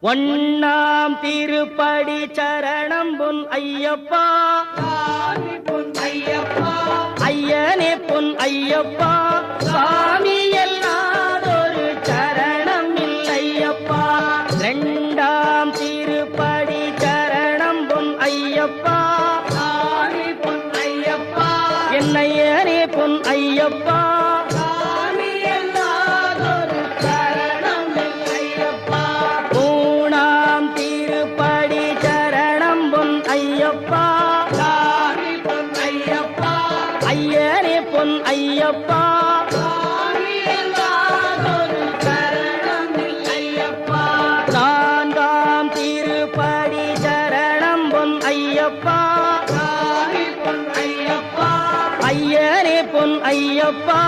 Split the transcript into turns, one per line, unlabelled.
ஒண்ணாம் திருப்படி சரணம் பொன் ஐயப்பா,
பொன் ஐயப்பா,
ஐயனே பொன் ஐயப்பா, சாமி எல்லாதொரு சரணம் இல்லையப்பா. இரண்டாம் திருப்படி சரணம் பொன் ஐயப்பா,
பொன் ஐயப்பா,
என்னையனே பொன் ஐயப்பா,
சாமி எல்லாதொரு சரணம் இல்லையப்பா.
மூணாம் திருப்படி சரணம் பொன் ஐயப்பா,
பொன் ஐயப்பா,
ஐயனே பொன் ஐயப்பா,
சாமி எல்லாதொரு சரணம் இல்லையப்பா.
நான்காம் திருப்படி சரணம் பொன் ஐயப்பா,
பொன் ஐயப்பா,
ஐயனே பொன் ஐயப்பா,